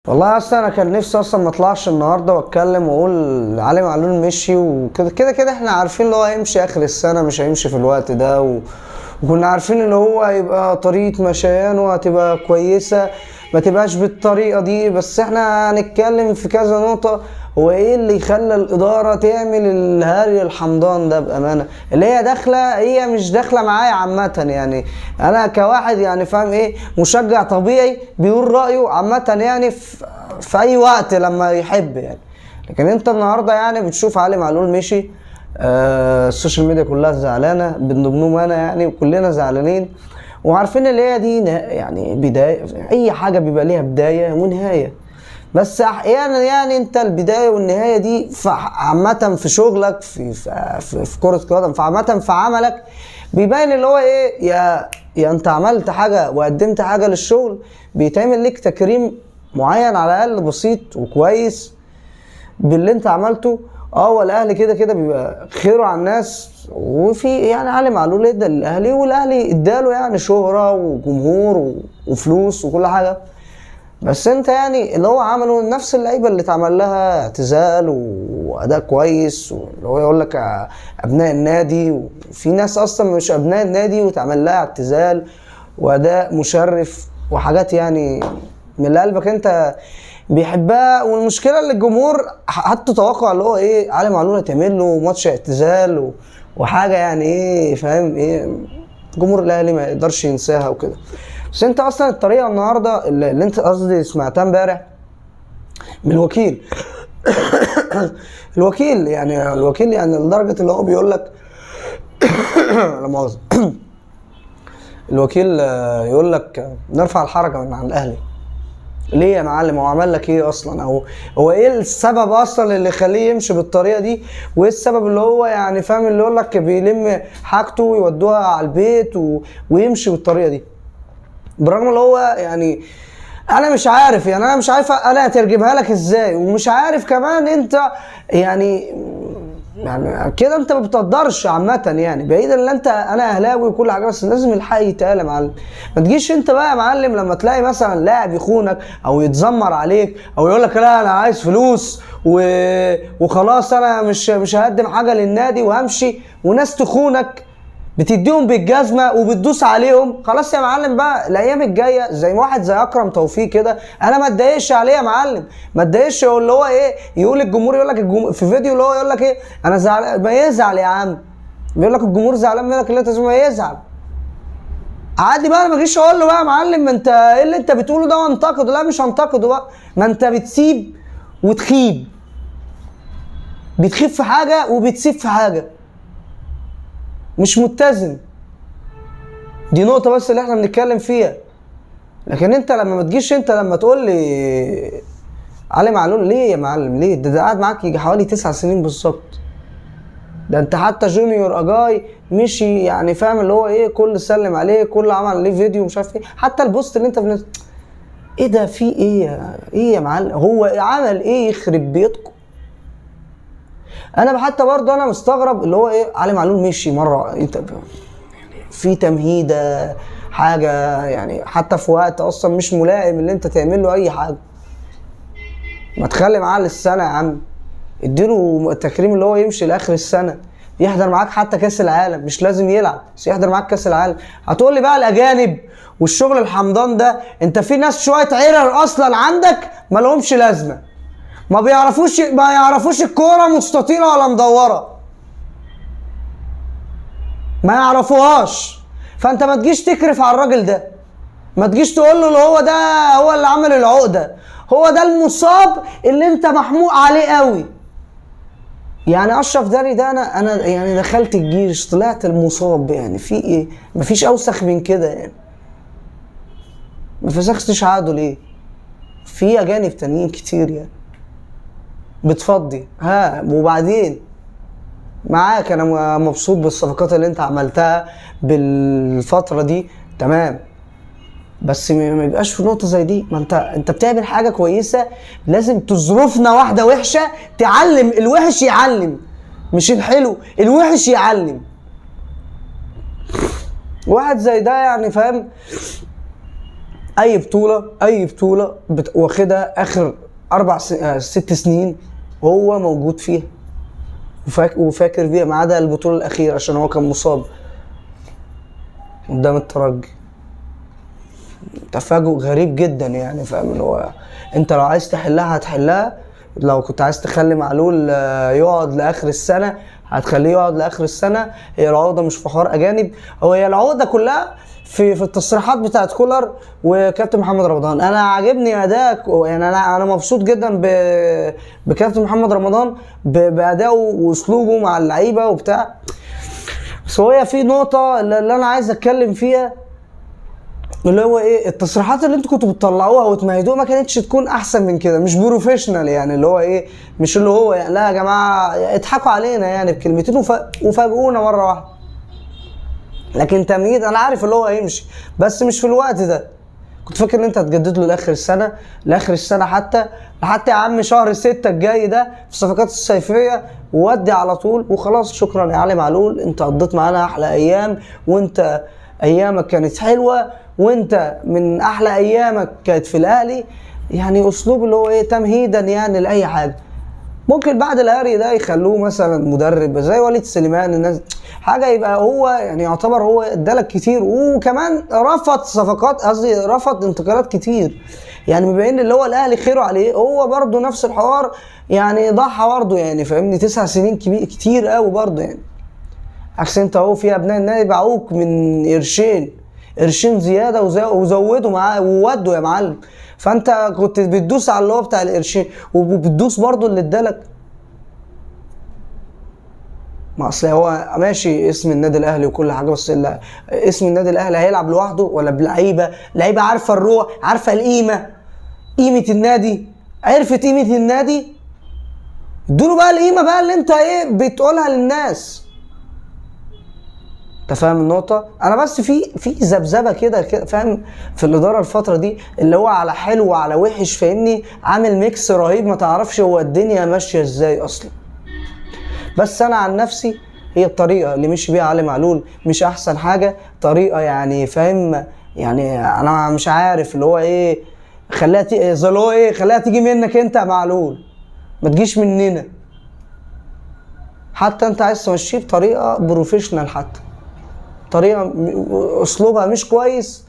والله اصلا انا كان نفسي اصلا ما اطلعش النهارده واتكلم واقول علي معلول مشي وكده كده كده احنا عارفين اللي هو هيمشي اخر السنه، مش هيمشي في الوقت ده وكنا عارفين ان هو هيبقى طريقه مشيانه هتبقى كويسه، ما تبقاش بالطريقه دي. بس احنا هنتكلم في كذا نقطه. هو ايه اللي يخلى الاداره تعمل الهري الحمضان ده بامانه؟ اللي هي داخله، هي مش داخله معايا عامه يعني. انا كواحد يعني فاهم ايه، مشجع طبيعي بيقول رايه عامه يعني في اي وقت لما يحب يعني. لكن انت النهارده يعني بتشوف علي معلول مشي، السوشيال ميديا كلها زعلانه من ضمنهم انا يعني، وكلنا زعلانين وعارفين اللي هي دي يعني بدايه. اي حاجه بيبقى ليها بدايه ونهايه، بس احيانا يعني انت البدايه والنهايه دي عامه في شغلك في كره قدم، عامه في عملك بيبين اللي هو ايه، يا انت عملت حاجه وقدمت حاجه للشغل بيتعمل لك تكريم معين على الاقل بسيط وكويس باللي انت عملته. والاهلي كده كده بيبقى خيره على الناس، وفي يعني علي معلول ادى للاهلي والاهلي اداله يعني شهره وجمهور وفلوس وكل حاجه. بس انت يعني اللي هو عمله نفس اللعيبه اللي اتعمل لها اعتزال واداء كويس، واللي هو يقول لك ابناء النادي، وفي ناس اصلا مش ابناء النادي واتعمل لها اعتزال واداء مشرف وحاجات يعني من اللي قلبك انت بيحبها. والمشكله اللي الجمهور حتى توقع اللي هو ايه، علي معلول هتعمل له ماتش اعتزال وحاجه يعني ايه، فاهم ايه، جمهور الاهلي ما يقدرش ينساها وكده. بس انت اصلا الطريقه النهارده اللي انت قصدي سمعتها امبارح من الوكيل الوكيل يعني لدرجه اللي هو بيقول لك لا مؤاخذه الوكيل يقول لك نرفع الحركه من عن الاهلي. ليه يا معلم؟ هو عمل لك ايه اصلا؟ او هو ايه السبب اصلا اللي يخليه يمشي بالطريقه دي؟ وايه السبب اللي هو يعني فاهم اللي يقول لك بيلم حاجته ويودوها على البيت ويمشي بالطريقه دي؟ برغم اللي هو يعني انا مش عارف انا هترجمها لك ازاي، ومش عارف كمان انت يعني كده انت ما بتقدرش عامه يعني، بعيدا ان انا اهلاوي وكل حاجه، بس لازم الحق يتقال يا معلم. ما تجيش انت بقى يا معلم لما تلاقي مثلا لاعب يخونك او يتذمر عليك او يقول لك لا انا عايز فلوس وخلاص انا مش هقدم حاجه للنادي وهمشي، وناس تخونك بتديهم بالجزمه وبتدوس عليهم. خلاص يا معلم بقى الايام الجايه زي واحد زي اكرم توفيق كده، انا ما اتضايقش عليه يا معلم، ما اتضايقش اللي هو ايه، يقول الجمهور يقول لك في فيديو اللي هو يقول لك ايه، انا زعلان، ما يزعل يا عم، بيقول لك الجمهور زعلان منك اللي انت ما يزعل عادي بقى. انا ما اجيش اقول له بقى يا معلم ما انت ايه اللي انت بتقوله ده وانتقده، لا مش هنتقده بقى، ما انت بتسيب وتخيب، بتخيب في حاجه وبتسيب في حاجه، مش متزن. دي نقطة بس اللي احنا بنتكلم فيها. لكن انت لما ما تجيش انت لما تقول لي علي معلول ليه يا معلم، ليه ده قاعد معاك يجي حوالي 9 سنين بالظبط، ده انت حتى جونيور اجاي مشي يعني فاهم اللي هو ايه، كل سلم عليه، كل عمل عليه فيديو مش عارف ايه، حتى البوست اللي انت ايه ده في ايه يا معلم، هو عمل ايه يخرب بيتكم؟ انا حتى برضه انا مستغرب اللي هو ايه، علي معلول مشي مره انت في تمهيده حاجه يعني، حتى في وقت اصلا مش ملائم اللي انت تعمل له اي حاجه. ما تخلي معاه للسنه يا عم، اديله التكريم اللي هو يمشي لاخر السنه، يحضر معاك حتى كاس العالم، مش لازم يلعب بس يحضر معاك كاس العالم. هتقول لي بقى الاجانب والشغل الحمضان ده، انت في ناس شويه عرر اصلا عندك ما لهمش لازمه، ما يعرفوش الكوره مستطيله ولا مدوره، ما يعرفوهاش. فانت ما تجيش تكرف على الراجل ده، ما تجيش تقول له هو ده هو اللي عمل العقده، هو ده المصاب اللي انت محموق عليه قوي. يعني اشرف داري ده انا يعني دخلت الجيش طلعت المصاب، يعني في ايه؟ مفيش اوسخ من كده يعني، ما فسختش عقده ليه؟ في اجانب تانيين كتير يعني بتفضي وبعدين معاك. انا مبسوط بالصفقات اللي انت عملتها بالفتره دي تمام، بس ما يبقاش في نقطه زي دي. ما انت بتعمل حاجه كويسه، لازم تظروفنا واحده وحشه تعلم الوحش، يعلم مش الحلو، الوحش يعلم. واحد زي ده يعني فاهم اي بطوله واخدها اخر 6 سنين هو موجود فيها وفاكر فيها، ما عدا البطوله الاخيره عشان هو كان مصاب قدام الترجي. تفاجؤ غريب جدا يعني، فاهم؟ اللي هو انت لو عايز تحلها هتحلها، لو كنت عايز تخلي معلول يقعد لاخر السنه هتخليه يقعد لاخر السنه. هي العقده مش في حوار اجانب، هي العقده كلها في التصريحات بتاعت كولر وكابتن محمد رمضان. انا عاجبني اداء، يعني انا مبسوط جدا بكابتن محمد رمضان بادائه واسلوبه مع اللعيبه وبتاع. بس هي في نقطه اللي انا عايز اتكلم فيها، اللي هو ايه التصريحات اللي انتوا كنتوا بتطلعوها وتمهدوها ما كانتش تكون احسن من كده، مش بروفيشنال يعني. اللي هو ايه، مش اللي هو يعني لا يا جماعه اضحكوا علينا يعني بكلمتين وفاجئونا مره واحده. لكن تمهيد انا عارف اللي هو هيمشي، بس مش في الوقت ده. كنت فاكر ان انت هتجدد له لاخر السنه حتى يا عم شهر 6 الجاي ده في الصفقات الصيفيه، وودي على طول وخلاص. شكرا يا علي معلول، انت قضيت معانا احلى ايام، وانت ايامك كانت حلوه، وانت من احلى ايامك كانت في الاهلي. يعني اسلوب اللي هو ايه تمهيدا يعني لاي حاجه. ممكن بعد الهري ده يخلوه مثلا مدرب زي وليد سليمان، الناس حاجه يبقى هو يعني يعتبر هو ادالك كتير، وكمان رفض صفقات، قصدي رفض انتقالات كتير. يعني بما ان اللي هو الاهلي خيره عليه، هو برضه نفس الحوار يعني، ضحى برضه يعني، فاهمني؟ 9 سنين كتير قوي برضه يعني. عكس انت اهو في ابناء النادي باعوك من قرشين زياده وزودوا معاه وودوا يا معلم. فانت كنت بتدوس على اللي هو بتاع القرشين، وبتدوس برضو اللي ادالك. ما اصل هو ماشي اسم النادي الاهلي وكل حاجه، بس اسم النادي الاهلي هيلعب لوحده ولا بلعيبه؟ لعيبه عارفه الروح، عارفه قيمه النادي، عرفت قيمه النادي، ادوله بقى القيمه بقى اللي انت ايه بتقولها للناس. انت فاهم النقطة؟ أنا بس في ذبذبة كده فاهم في الإدارة الفترة دي، اللي هو على حلو وعلى وحش، فاهمني؟ عامل ميكس رهيب، ما تعرفش هو الدنيا ماشية ازاي أصلا. بس أنا عن نفسي هي الطريقة اللي مشي بيها علي معلول مش أحسن حاجة، طريقة يعني فاهم؟ يعني أنا مش عارف اللي هو إيه، خليها تيجي منك أنت يا معلول، ما تجيش مننا. حتى أنت عايز تمشيه بطريقة بروفيشنال، حتى طريقه اسلوبها مش كويس.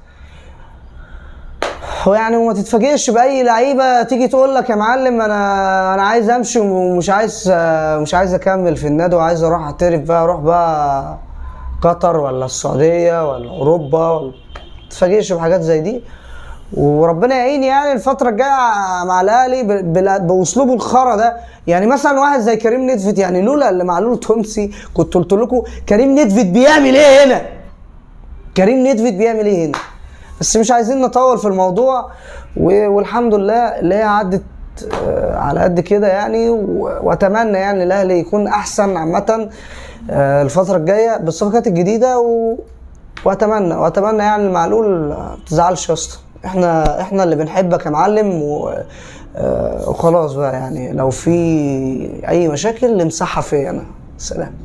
هو يعني وما تتفاجئش باي لعيبه تيجي تقول لك يا معلم انا عايز امشي ومش عايز اكمل في النادي وعايز اروح اعترف بقى، اروح بقى قطر ولا السعوديه ولا اوروبا، ولا تتفاجئش بحاجات زي دي. وربنا يعين يعني الفتره الجايه مع الاهلي باسلوبه الخرا ده. يعني مثلا واحد زي كريم نيدفيد، يعني لولا اللي معلول تونسي كنت قلت لكم كريم نيدفيد بيعمل ايه هنا، بس مش عايزين نطول في الموضوع. والحمد لله اللي هي عدت على قد كده يعني. واتمنى يعني الاهلي يكون احسن عامه الفتره الجايه بالصفقات الجديده، واتمنى يعني معلول ما تزعلش يا اسطى، احنا اللي بنحبك يا معلم، وخلاص بقى يعني لو في اي مشاكل نمسحها فيا انا. سلام.